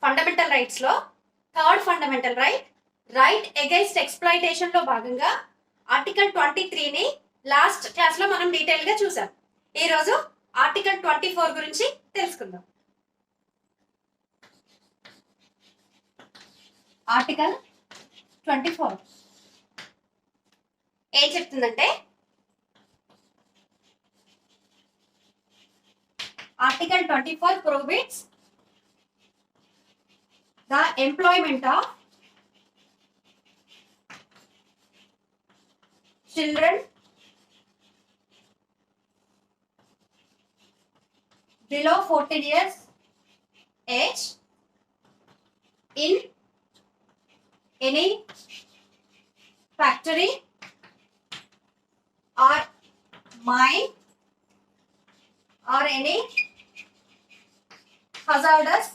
Fundamental rights లో third fundamental right against exploitation లో భాగంగా ఆర్టికల్ 23ని లాస్ట్ క్లాస్ లో మనం డీటెయిల్ గా చూసాం. ఈ రోజు ఆర్టికల్ 24 గురించి తెలుసుకుందాం. ఆర్టికల్ 24 ఏం చెప్తుందంటే, article 24 prohibits the employment of children below 14 years age in any factory or mine or any hazardous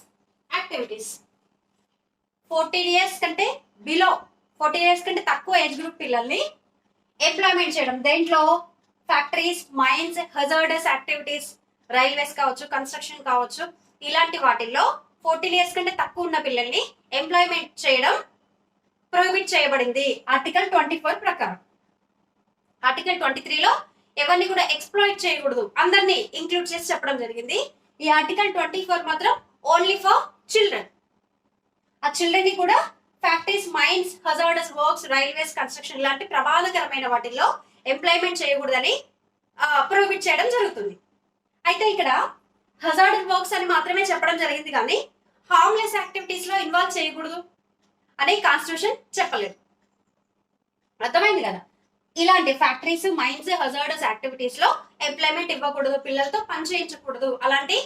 activities. 14 years కంటే బిలో 14 years కంటే తక్కువ ఏజ్ గ్రూప్ పిల్లల్ని ఎంప్లాయ్మెంట్ చేయడం. దేంట్లో? Factories, mines, hazardous activities, railways కావచ్చు, కన్స్ట్రక్షన్ కావచ్చు, ఇలాంటి వాటిల్లో 14 years కంటే తక్కువ ఉన్న పిల్లల్ని ఎంప్లాయ్మెంట్ చేయడం ప్రొహిబిట్ చేయబడింది ఆర్టికల్ 24 ప్రకారం. ఆర్టికల్ 23లో ఎవరిని కూడా ఎక్స్ప్లాయిట్ చేయకూడదు, అందరినీ ఇంక్లూడ్ చేసి చెప్పడం జరిగింది. ఈ ఆర్టికల్ 24 మాత్రం ఓన్లీ ఫర్ చిల్డ్రన్. ఆ చిల్డ్రన్ ని కూడా factories, mines, hazardous works, railways, construction లాంటి ప్రమాదకరమైన వాటిల్లో ఎంప్లాయ్మెంట్ చేయకూడదని ప్రొహిబిట్ చేయడం జరుగుతుంది. అయితే ఇక్కడ హజార్డస్ వర్క్స్ అని మాత్రమే చెప్పడం జరిగింది, కానీ హార్మ్లెస్ యాక్టివిటీస్ లో ఇన్వాల్వ్ చేయకూడదు అని కాన్స్టిట్యూషన్ చెప్పలేదు. అర్థమైంది కదా? ఇలాంటి ఫ్యాక్టరీస్, మైన్స్, హజార్డస్ యాక్టివిటీస్ లో ఎంప్లాయ్మెంట్ ఇవ్వకూడదు, పిల్లలతో పని చేయించకూడదు, అలాంటి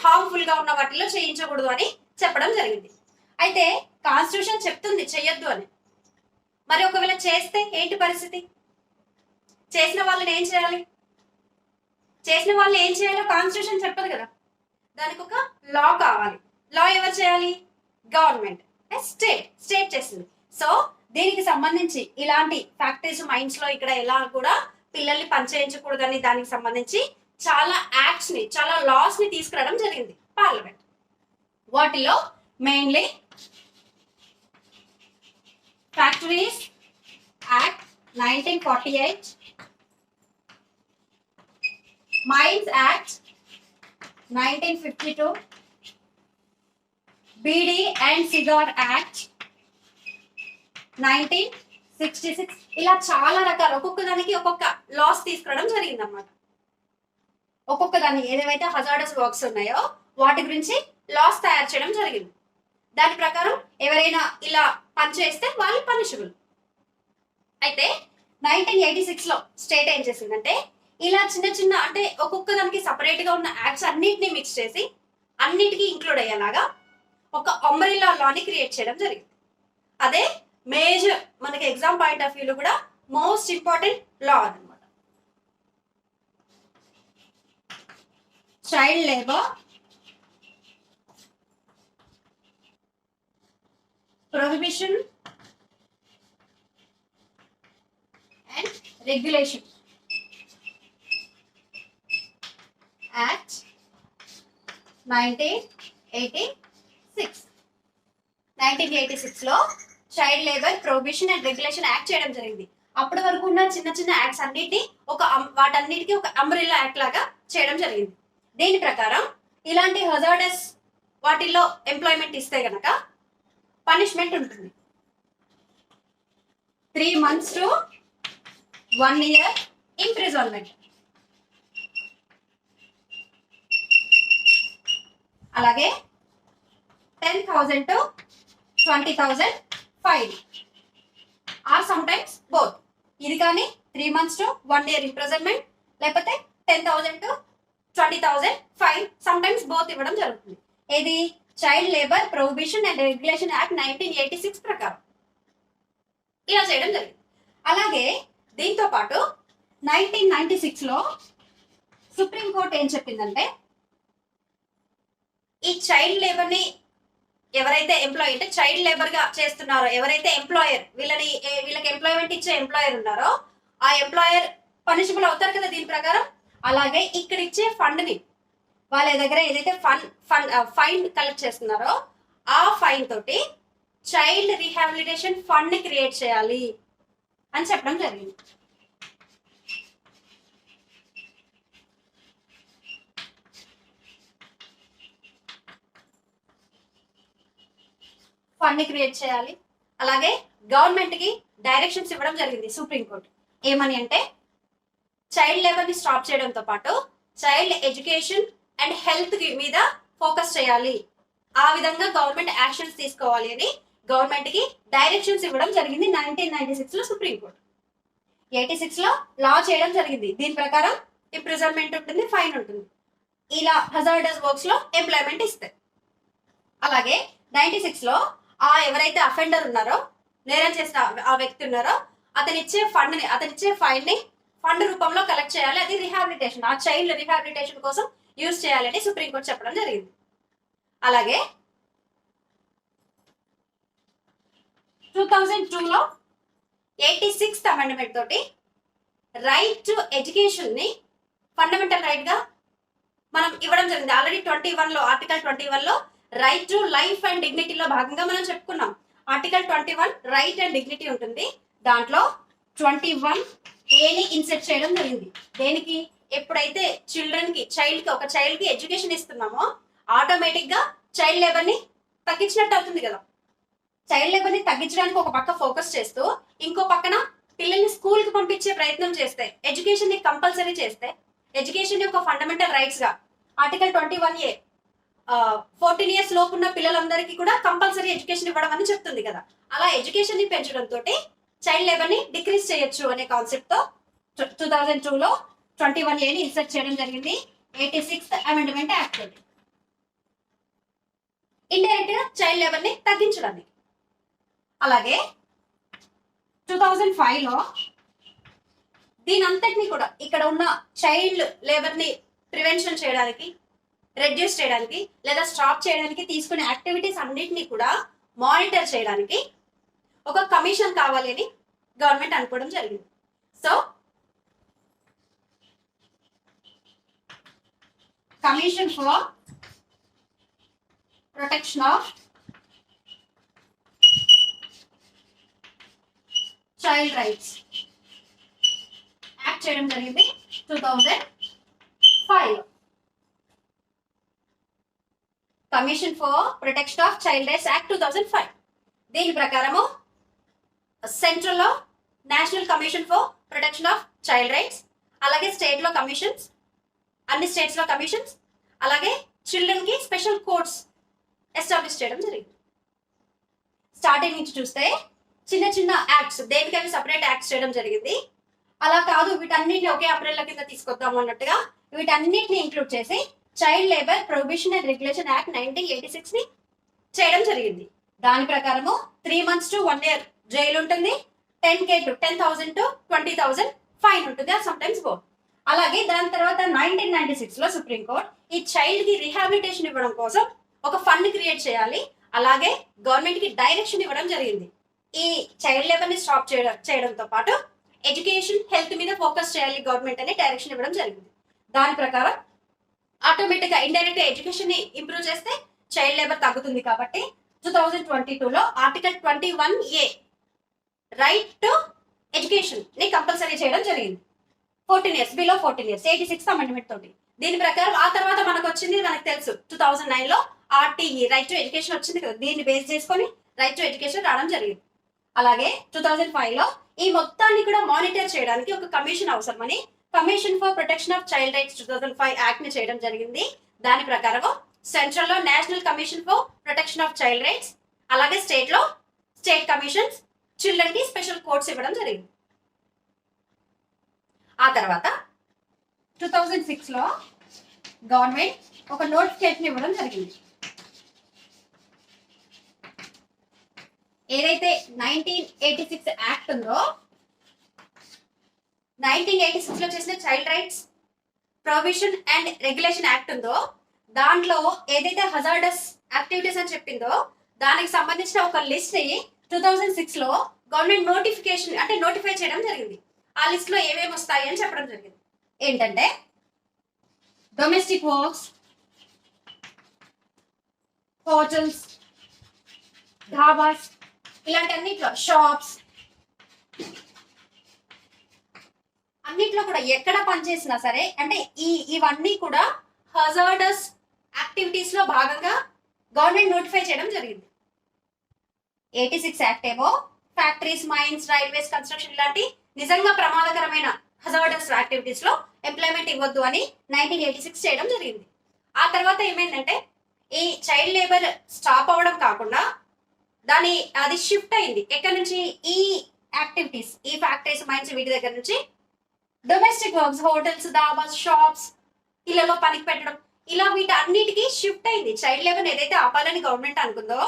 హార్మ్ఫుల్ గా ఉన్న వాటిలో చేయించకూడదు అని చెప్పడం జరిగింది. అయితే కాన్స్టిట్యూషన్ చెప్తుంది చెయ్యొద్దు అని. మరి ఒకవేళ చేస్తే ఏంటి పరిస్థితి? చేసిన వాళ్ళని ఏం చేయాలి? చేసిన వాళ్ళని ఏం చేయాలో కాన్స్టిట్యూషన్ చెప్పదు కదా. దానికి ఒక లా కావాలి. లా ఎవరు చేయాలి? గవర్నమెంట్, స్టేట్ చేస్తుంది. సో దీనికి సంబంధించి ఇలాంటి ఫ్యాక్టరీస్, మైన్స్ లో ఇక్కడ ఎలా కూడా పిల్లల్ని పనిచేయించకూడదని దానికి సంబంధించి చాలా యాక్ట్స్ ని, చాలా లాస్ ని తీసుకురావడం జరిగింది పార్లమెంట్. వాటిలో mainly factories act 1948, mines act 1952, beedi and cigar act 1966, ఇలా చాలా రకాల ఒక్కొక్క దానికి ఒక్కొక్క లాస్ తీసుకురావడం జరిగింది అన్నమాట. ఒక్కొక్క దాన్ని ఏదేవైతే హజార్డస్ వర్క్స్ ఉన్నాయో వాటి గురించి లాస్ తయారు చేయడం జరిగింది. దాని ప్రకారం ఎవరైనా ఇలా పని చేస్తే వాళ్ళు పనిషబుల్. అయితే 1986లో స్టేట్ ఏం చేసిందంటే, ఇలా చిన్న చిన్న అంటే ఒక్కొక్క దానికి సపరేట్ గా ఉన్న యాక్ట్స్ అన్నిటినీ మిక్స్ చేసి అన్నిటికీ ఇంక్లూడ్ అయ్యేలాగా ఒక అంబ్రెల్లా లాని క్రియేట్ చేయడం జరిగింది. అదే మేజర్ మనకి ఎగ్జామ్ పాయింట్ ఆఫ్ వ్యూలో కూడా మోస్ట్ ఇంపార్టెంట్ లా అన్నమాట. Child labour prohibition and regulation act 1986లో child labour prohibition and regulation act చేయడం జరిగింది. అప్పటి వరకు ఉన్న చిన్న చిన్న యాక్ట్స్ అన్నిటిని వాటన్నిటికీ ఒక అంబ్రెల్లా యాక్ట్ లాగా చేయడం జరిగింది. దీని ప్రకారం ఇలాంటి హజార్డస్ వాటిల్లో ఎంప్లాయ్మెంట్ ఇస్తే గనక పనిష్మెంట్ ఉంటుంది. 3 months to 1 year ఇంప్రిజన్మెంట్. అలాగే 10,000 to 20,000 fine or sometimes both. ఇది కానీ 3 months to 1 year ఇంప్రిజన్మెంట్, లేకపోతే 10,000 to 20,000 fine, some times both ఇవ్వడం జరుగుతుంది. ఇది child labour prohibition and regulation act 1986 ప్రకారం ఇలా చేయడం జరిగింది. అలాగే దీంతో పాటు 1996లో సుప్రీంకోర్టు ఏం చెప్పిందంటే, ఈ చైల్డ్ లేబర్ ని ఎవరైతే ఎంప్లాయీ అంటే చైల్డ్ లేబర్ గా చేస్తున్నారో, ఎవరైతే ఎంప్లాయర్ వీళ్ళకి ఎంప్లాయ్మెంట్ ఇచ్చే ఎంప్లాయర్ ఉన్నారో ఆ ఎంప్లాయర్ పనిషబుల్ అవుతారు కదా దీని ప్రకారం. అలాగే ఇక్కడ ఇచ్చే ఫండ్ ని వాళ్ళ దగ్గర ఏదైతే ఫైన్ కలెక్ట్ చేస్తున్నారో ఆ ఫైన్ తోటి చైల్డ్ రీహాబిలిటేషన్ ఫండ్ ని క్రియేట్ చేయాలి అని చెప్పడం జరిగింది. ఫండ్ ని క్రియేట్ చేయాలి. అలాగే గవర్నమెంట్ కి డైరెక్షన్స్ ఇవ్వడం జరిగింది సుప్రీంకోర్టు. ఏమని అంటే చైల్డ్ లేబర్ ని స్టాప్ చేయడంతో పాటు చైల్డ్ ఎడ్యుకేషన్ అండ్ హెల్త్ మీద ఫోకస్ చేయాలి, ఆ విధంగా గవర్నమెంట్ యాక్షన్స్ తీసుకోవాలి అని గవర్నమెంట్ కి డైరెక్షన్స్ ఇవ్వడం జరిగింది 1996 లో సుప్రీంకోర్టు. 86 లో లా చేయడం జరిగింది. దీని ప్రకారం ఇంప్రిజన్మెంట్ ఉంటుంది, ఫైన్ ఉంటుంది. ఇలా హజార్డస్ వర్క్స్ లో ఎంప్లాయ్మెంట్ ఇస్తాయి. అలాగే 96 లో ఎవరైతే అఫెండర్ ఉన్నారో, నేరం చేసిన ఆ వ్యక్తి ఉన్నారో, అతనిచ్చే ఫైన్ ని ఫండ్ రూపంలో కలెక్ట్ చేయాలి. అది రిహాబిలిటేషన్, ఆ చైల్డ్ రిహాబిలిటేషన్ కోసం యూజ్ చేయాలని సుప్రీంకోర్టు చెప్పడం జరిగింది. అలాగే 2002లో 86th అమెండ్మెంట్ తోటి రైట్ టు ఎడ్యుకేషన్ ని ఫండమెంటల్ రైట్ గా మనం ఇవ్వడం జరిగింది. ఆల్రెడీ 21లో ఆర్టికల్ 21లో రైట్ టు లైఫ్ అండ్ డిగ్నిటీలో భాగంగా మనం చెప్పుకున్నాం. ఆర్టికల్ 21 రైట్ అండ్ డిగ్నిటీ ఉంటుంది. దాంట్లో 21A ఇన్సెర్ట్ చేయడం జరిగింది. దేనికి? ఎప్పుడైతే ఒక చైల్డ్ కి ఎడ్యుకేషన్ ఇస్తున్నామో ఆటోమేటిక్ గా చైల్డ్ లేబర్ ని తగ్గించినట్టు అవుతుంది కదా. చైల్డ్ లేబర్ ని తగ్గించడానికి ఒక పక్క ఫోకస్ చేస్తూ ఇంకో పక్కన పిల్లల్ని స్కూల్ కి పంపించే ప్రయత్నం చేస్తే, ఎడ్యుకేషన్ ని కంపల్సరీ చేస్తే, ఎడ్యుకేషన్ యొక్క ఫండమెంటల్ రైట్స్ గా ఆర్టికల్ 21A 14 years లోపు ఉన్న పిల్లలందరికీ కూడా కంపల్సరీ ఎడ్యుకేషన్ ఇవ్వడం అని చెప్తుంది కదా. అలా ఎడ్యుకేషన్ ని పెంచడం తోటి చైల్డ్ లేబర్ ని డిక్రీజ్ చేయొచ్చు అనే కాన్సెప్ట్ తో 2002లో 21A ఇన్సర్ట్ చేయడం జరిగింది 86th అమెండ్మెంట్ యాక్ట్ తోటి. ఇండైరెక్ట్ గా చైల్డ్ లేబర్ ని తగ్గించడానికి. అలాగే 2005లో దీని అంతటిని కూడా ఇక్కడ ఉన్న చైల్డ్ లేబర్ ని ప్రివెన్షన్ చేయడానికి, రెడ్యూస్ చేయడానికి లేదా స్టాప్ చేయడానికి తీసుకునే యాక్టివిటీస్ అన్నిటినీ కూడా మానిటర్ చేయడానికి ఒక కమిషన్ కావాలి అని గవర్నమెంట్ అనుకోవడం జరిగింది. So commission for protection of child rights act చేయడం జరిగింది 2005. Commission for protection of child rights act 2005. దీని ప్రకారము సెంట్రల్ లో national commission for protection of child rights, అలాగే స్టేట్ లో కమిషన్స్, అన్ని స్టేట్స్ లో కమిషన్స్, అలాగే చిల్డ్రన్ కి స్పెషల్ కోర్ట్స్ ఎస్టాబ్లిష్ చేయడం జరిగింది. స్టార్టింగ్ నుంచి చూస్తే చిన్న చిన్న యాక్ట్స్, దేనికవి సపరేట్ యాక్ట్స్ చేయడం జరిగింది. అలా కాదు వీటన్నిటిని ఒకే అంబ్రెల్లా కింద తీసుకొద్దాం అన్నట్టుగా వీటన్నిటిని ఇంక్లూడ్ చేసి child labour prohibition and regulation act 1986 ని చేయడం జరిగింది. దాని ప్రకారము 3 months to 1 year జైలు ఉంటుంది, 10,000 to 20,000 ఫైన్ ఉంటుంది, సమ్ టైమ్స్ బోత్. అలాగే దాని తర్వాత 1996లో సుప్రీంకోర్టు ఈ చైల్డ్ కి రిహాబిలిటేషన్ ఇవ్వడం కోసం ఒక ఫండ్ క్రియేట్ చేయాలి, అలాగే గవర్నమెంట్ కి డైరెక్షన్ ఇవ్వడం జరిగింది. ఈ చైల్డ్ లేబర్ ని స్టాప్ చేయడంతో పాటు ఎడ్యుకేషన్, హెల్త్ మీద ఫోకస్ చేయాలి గవర్నమెంట్ అని డైరెక్షన్ ఇవ్వడం జరిగింది. దాని ప్రకారం ఆటోమేటిక్ గా ఇండైరెక్ట్ ఎడ్యుకేషన్ ని ఇంప్రూవ్ చేస్తే చైల్డ్ లేబర్ తగ్గుతుంది. కాబట్టి 2022లో article 21A right to education ని కంపల్సరీ చేయడం జరిగింది 14 years, below 14 years 86th amendment తోటి. దీని ప్రకారం ఆ తర్వాత మనకు వచ్చింది, మనకు తెలుసు 2009లో RTE రైట్ టు ఎడ్యుకేషన్ వచ్చింది కదా. దీన్ని బేస్ చేసుకొని రైట్ టు ఎడ్యుకేషన్ రావడం జరిగింది. అలాగే 2005లో ఈ మొత్తాన్ని కూడా మానిటర్ చేయడానికి ఒక కమిషన్ అవసరమని commission for protection of child rights 2005 act ని చేయడం జరిగింది. దాని ప్రకారం సెంట్రల్ లో national commission for protection of child rights, అలాగే స్టేట్ లో స్టేట్ కమిషన్స్, చిల్డ్రన్ కి స్పెషల్ కోర్ట్స్ ఇవ్వడం జరిగింది. ఆ తర్వాత 2006లో గవర్నమెంట్ ఒక నోటిఫికేషన్ ఇవ్వడం జరిగింది. ఏదైతే 1986 యాక్ట్ ఉందో, 1986లో చేసిన child rights prohibition and regulation act ఉందో, దాంట్లో ఏదైతే హజార్డస్ యాక్టివిటీస్ అని చెప్పిందో దానికి సంబంధించిన ఒక లిస్ట్ ని 2006లో గవర్నమెంట్ నోటిఫై చేయడం జరిగింది. ఆ లిస్ట్ లో ఏమేమి వస్తాయి అని చెప్పడం జరిగింది. ఏంటంటే డొమెస్టిక్ వర్క్స్, హోటల్స్, ధాబాస్, ఇలాంటి అన్నిట్లో షాప్స్, అన్నిట్లో కూడా ఎక్కడ పనిచేసినా సరే అంటే ఇవన్నీ కూడా హజార్డస్ యాక్టివిటీస్ లో భాగంగా గవర్నమెంట్ నోటిఫై చేయడం జరిగింది. 86 యాక్ట్ ఏమో ఫ్యాక్టరీస్, మైన్స్, రైల్వేస్, కన్స్ట్రక్షన్ ఇలాంటి నిజంగా ప్రమాదకరమైన హజార్డస్ యాక్టివిటీస్ లో ఎంప్లాయ్మెంట్ ఇవ్వద్దు అని 1986 చేయడం జరిగింది. ఆ తర్వాత ఏమైందంటే ఈ చైల్డ్ లేబర్ స్టాప్ అవ్వడం కాకుండా అది షిఫ్ట్ అయింది. ఎక్కడి నుంచి? ఈ యాక్టివిటీస్, ఈ ఫ్యాక్టరీస్, మైన్స్ వీటి దగ్గర నుంచి domestic works, hotels, dhabas, shops, ఇళ్లలో పనికి పెట్టడం, ఇలా వీటన్నిటికీ షిఫ్ట్ అయింది. చైల్డ్ లేబర్ ఏదైతే ఆపాలని గవర్నమెంట్ అనుకుందో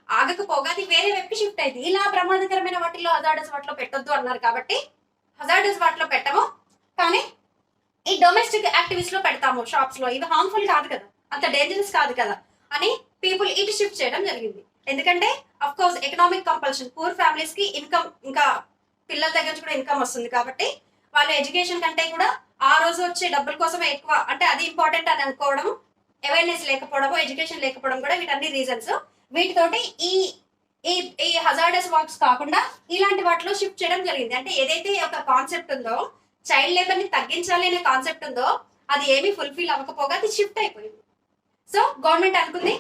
ఆగకపోగా అది వేరే వైపుకి షిఫ్ట్ అయింది. ఇలా ప్రమాదకరమైన వాటిల్లో హజార్డస్ వాటిలో పెట్టొద్దు అన్నారు కాబట్టి హజార్డస్ వాటిలో పెట్టము, కానీ ఈ డొమెస్టిక్ యాక్టివిటీస్ లో పెడతాము, షాప్స్ లో, ఇవి హార్మ్ఫుల్ కాదు కదా, అంత డేంజరస్ కాదు కదా అని పీపుల్ ఇటు షిఫ్ట్ చేయడం జరిగింది. ఎందుకంటే of course economic compulsion, poor families కి ఇన్కమ్, ఇంకా పిల్లల దగ్గర నుంచి కూడా ఇన్కమ్ వస్తుంది కాబట్టి వాళ్ళు ఎడ్యుకేషన్ కంటే కూడా ఆ రోజు వచ్చే డబ్బుల కోసమే ఎక్కువ, అంటే అది ఇంపార్టెంట్ అని అనుకోవడం, అవేర్నెస్ లేకపోవడం, ఎడ్యుకేషన్ లేకపోవడం కూడా వీటన్ని రీజన్స్. వీటితోటి ఈ ఈ హజార్డస్ వర్క్స్ కాకుండా ఇలాంటి వాటిలో షిఫ్ట్ చేయడం జరిగింది. అంటే ఏదైతే ఒక కాన్సెప్ట్ ఉందో, చైల్డ్ లేబర్ ని తగ్గించాలి అనే కాన్సెప్ట్ ఉందో, అది ఏమీ ఫుల్ఫిల్ అవ్వకపోగా అది షిఫ్ట్ అయిపోయింది. సో గవర్నమెంట్ అనుకుంది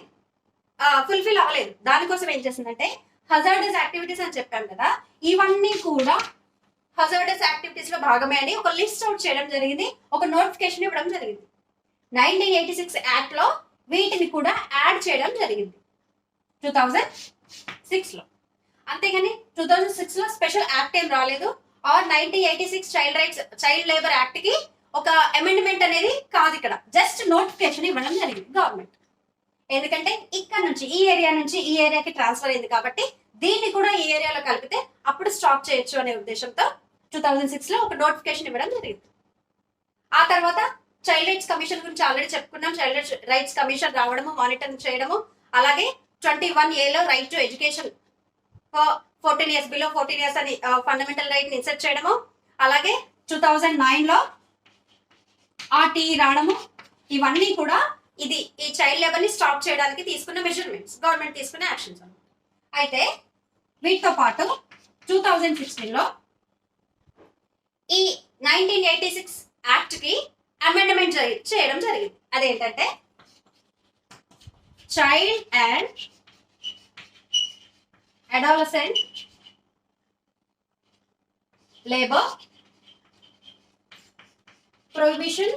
ఫుల్ఫిల్ అవ్వలేదు. దానికోసం ఏం చేసిందంటే హజార్డస్ యాక్టివిటీస్ అని చెప్పాం కదా, ఇవన్నీ కూడా హజార్డస్ యాక్టివిటీస్ లో భాగమే అని ఒక లిస్ట్ అవుట్ చేయడం జరిగింది, ఒక నోటిఫికేషన్ ఇవ్వడం జరిగింది. 1986 యాక్ట్ లో వీటిని కూడా యాడ్ చేయడం జరిగింది 2006 లో. అంతేగాని 2006 లో స్పెషల్ యాక్ట్ ఏం రాలేదు. ఆర్ 1986 చైల్డ్ లేబర్ యాక్ట్ కి ఒక అమెండ్మెంట్ అనేది కాదు, ఇక్కడ జస్ట్ నోటిఫికేషన్ ఇవ్వడం జరిగింది గవర్నమెంట్. ఎందుకంటే ఇక్కడ నుంచి ఈ ఏరియా నుంచి ఈ ఏరియాకి ట్రాన్స్ఫర్ అయింది కాబట్టి దీన్ని కూడా ఈ ఏరియాలో కలిపితే అప్పుడు స్టాప్ చేయొచ్చు అనే ఉద్దేశంతో 2006 లో ఒక నోటిఫికేషన్ ఇవ్వడం జరిగింది. ఆ తర్వాత చైల్డ్ రైట్స్ కమిషన్ గురించి ఆల్రెడీ చెప్పుకున్నాం. చైల్డ్ రైట్స్ కమిషన్ రావడము, మానిటరింగ్ చేయడము, అలాగే 21A లో right to education 14 years below 14 years అని ఫండమెంటల్ రైట్ ని ఇన్సర్ట్ చేయడము, అలాగే 2009 లో RTE రావడము, ఇవన్నీ కూడా ఈ చైల్డ్ లేబర్ ని స్టాప్ చేయడానికి తీసుకున్న మెజర్మెంట్స్, గవర్నమెంట్ తీసుకున్న యాక్షన్స్. అయితే వీటితో పాటు 2016 లో ఈ 1986 యాక్ట్ కి అమెండ్మెంట్ చేయడం జరిగింది. అదేంటంటే child and adolescent labour prohibition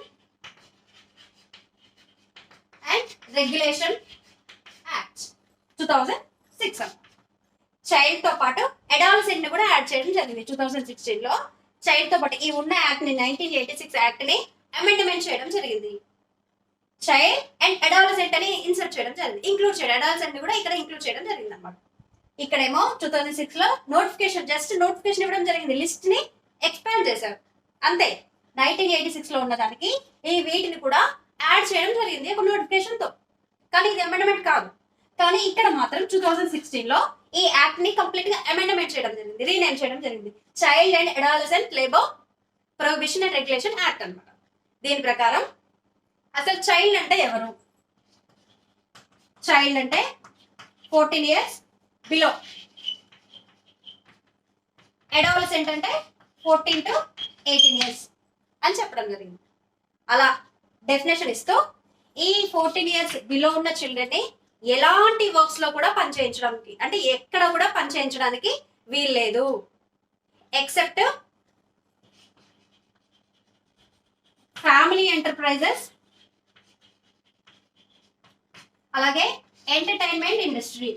and regulation act 2006. Child తో పాటు అడాలసెంట్ ని కూడా యాడ్ చేయడం జరిగింది 2016 లో. చైల్డ్ తో పాటు ఈ ఉన్న యాక్ట్ ని 1986 యాక్ట్ ని అమెండ్మెంట్ చేయడం జరిగింది. చైల్డ్ అండ్ అడాలసెంట్ అని ఇన్సర్ట్ చేయడం జరిగింది, ఇంక్లూడ్ చేయడం, అడాలసెంట్ ని కూడా ఇక్కడ ఇంక్లూడ్ చేయడం జరిగింది అనమాట. ఇక్కడేమో 2006 లో నోటిఫికేషన్, జస్ట్ నోటిఫికేషన్ ఇవ్వడం జరిగింది, లిస్ట్ ని ఎక్స్పాండ్ చేశారు అంతే. 1986 లో ఉన్నదానికి వీటిని కూడా యాడ్ చేయడం జరిగింది ఒక నోటిఫికేషన్ తో, కానీ ఇది అమెండ్మెంట్ కాదు. కానీ ఇక్కడ మాత్రం 2016 లో ఈ యాక్ట్ ని కంప్లీట్ గా అమెండ్మెంట్ చేయడం జరిగింది, రీనేమ్ చేయడం జరిగింది, child and adolescent labour prohibition and regulation act అనమాట. దీని ప్రకారం అసలు చైల్డ్ అంటే ఎవరు? చైల్డ్ అంటే 14 years బిలో, అడాలసెంట్ అంటే 14 to 18 years అని చెప్పడం జరిగింది. అలా డెఫినేషన్ ఇస్తూ ఈ 14 years బిలో ఉన్న చిల్డ్రన్ ని ఎలాంటి వర్క్స్ లో కూడా పనిచేయించడానికి, అంటే ఎక్కడ కూడా పనిచేయించడానికి వీల్లేదు, ఎక్సెప్ట్ ఫ్యామిలీ ఎంటర్ప్రైజెస్, అలాగే ఎంటర్టైన్మెంట్ ఇండస్ట్రీ,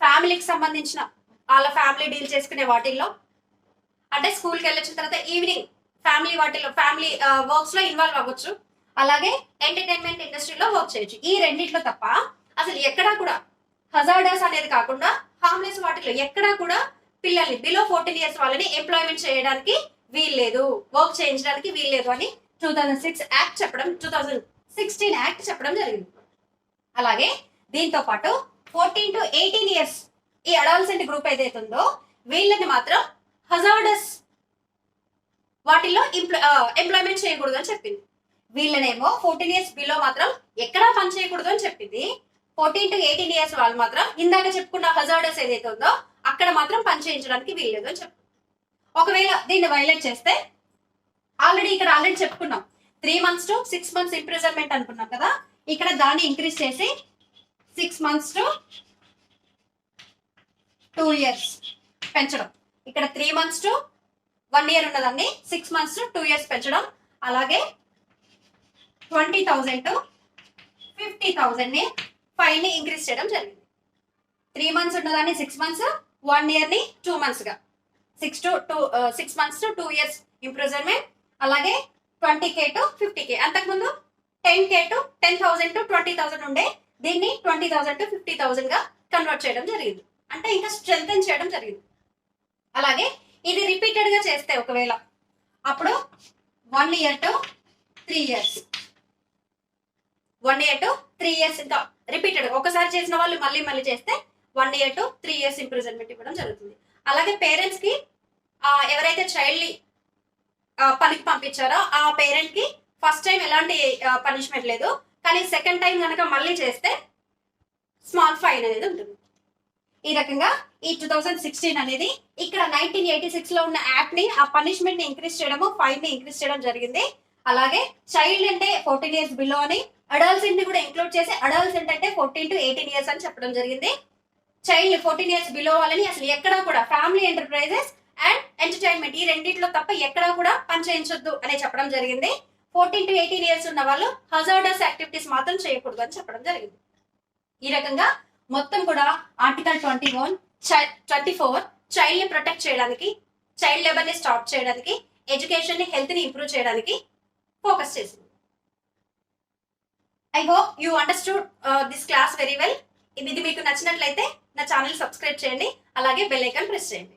ఫ్యామిలీకి సంబంధించిన వాళ్ళ ఫ్యామిలీ డీల్ చేసుకునే వాటిల్లో, అంటే స్కూల్కి వెళ్ళొచ్చిన తర్వాత ఈవినింగ్ ఫ్యామిలీ వాటిలో ఫ్యామిలీ వర్క్స్ లో ఇన్వాల్వ్ అవ్వచ్చు, అలాగే ఎంటర్టైన్మెంట్ ఇండస్ట్రీలో వర్క్ చేయొచ్చు. ఈ రెండిట్లో తప్ప అసలు ఎక్కడా కూడా హజార్డస్ అనేది కాకుండా హార్మ్లెస్ వాటిలో ఎక్కడా కూడా పిల్లల్ని బిలో 14 years వాళ్ళని ఎంప్లాయ్మెంట్ చేయడానికి వీల్లేదు, వర్క్ చేయించడానికి వీల్లేదు అని 2006 యాక్ట్ చెప్పడం, 2016 యాక్ట్ చెప్పడం జరిగింది. అలాగే దీంతో పాటు 14 to 18 years ఈ అడాలసెంట్ గ్రూప్ ఏదైతే ఉందో వీళ్ళని మాత్రం హజార్డస్ వాటిల్లో ఎంప్లాయ్మెంట్ చేయకూడదు అని చెప్పింది. వీళ్ళనేమో 14 ఇయర్స్ బిలో మాత్రం ఎక్కడా పని చేయకూడదు అని చెప్పింది. 14 to 18 ఇయర్స్ వాళ్ళు మాత్రం ఇందాక చెప్పుకున్న హజార్డస్ ఏదైతే ఉందో అక్కడ మాత్రం పని చేయించడానికి వీల్లేదు అని చెప్పు. ఒకవేళ దీన్ని వైలేట్ చేస్తే ఆల్రెడీ చెప్పుకున్నాం 3 months to 6 months ఇంప్రిజన్మెంట్ అనుకున్నాం కదా, ఇక్కడ దాన్ని ఇంక్రీజ్ చేసి 6 months to 2 years పెంచడం. ఇక్కడ 3 months to 1 year ఉన్నదాన్ని 6 months to 2 years పెంచడం. అలాగే 20,000 to 50,000 ని ఫైన్ ని ఇంక్రీజ్ చేయడం జరిగింది. 3 months ఉన్నదాన్ని 6 months, 1 year ని 2 months గా 6 months to 2 years ఇంప్రిజన్మెంట్. అలాగే 20K to 50K, అంతకుముందు 10K to 10,000 to 20,000 ఉండే, దీన్ని 20,000 to 50,000 గా కన్వర్ట్ చేయడం జరిగింది. అంటే ఇంకా స్ట్రెంథెన్ చేయడం జరిగింది. అలాగే ఇది రిపీటెడ్ గా చేస్తే ఒకవేళ అప్పుడు 1 year to 3 years, 1 year to 3 years ఇంకా రిపీటెడ్ ఒకసారి చేసిన వాళ్ళు మళ్ళీ మళ్ళీ చేస్తే 1 year to 3 years ఇంప్రిజన్మెంట్ ఇవ్వడం జరుగుతుంది. అలాగే పేరెంట్స్ కి ఎవరైతే చైల్డ్ ని పనికి పంపించారో ఆ పేరెంట్ కి ఫస్ట్ టైం ఎలాంటి పనిష్మెంట్ లేదు, కానీ సెకండ్ టైం కనుక మళ్ళీ చేస్తే స్మాల్ ఫైన్ అనేది ఉంటుంది. ఈ రకంగా ఈ 2016 అనేది ఇక్కడ 1986 లో ఉన్న యాక్ట్ ని ఆ పనిష్మెంట్ ని ఇంక్రీజ్ చేయడము, ఫైన్ ని ఇంక్రీజ్ చేయడం జరిగింది. అలాగే చైల్డ్ అంటే 14 years బిలో అని, అడల్ట్స్ ని కూడా ఇంక్లూడ్ చేసి అడల్ట్స్ అంటే 14 to 18 years అని చెప్పడం జరిగింది. చైల్డ్ 14 years బిలో వాళ్ళని అసలు ఎక్కడా కూడా ఫ్యామిలీ ఎంటర్ప్రైజెస్ అండ్ ఎంటర్టైన్మెంట్ ఈ రెండిట్లో తప్ప ఎక్కడా కూడా పని చేయించొద్దు అని చెప్పడం జరిగింది. 14 to 18 years ఉన్న వాళ్ళు హజార్డస్ యాక్టివిటీస్ మాత్రం చేయకూడదు అని చెప్పడం జరిగింది. ఈ రకంగా మొత్తం కూడా ఆర్టికల్ 24 చైల్డ్ ని ప్రొటెక్ట్ చేయడానికి, చైల్డ్ లేబర్ ని స్టాప్ చేయడానికి, ఎడ్యుకేషన్ ని హెల్త్ ని ఇంప్రూవ్ చేయడానికి ఫోకస్ చేసింది. I hope you understood this class very well. ఇది మీకు నచ్చినట్లయితే నా ఛానల్ సబ్స్క్రైబ్ చేయండి, అలాగే బెల్ ఐకాన్ ప్రెస్ చేయండి.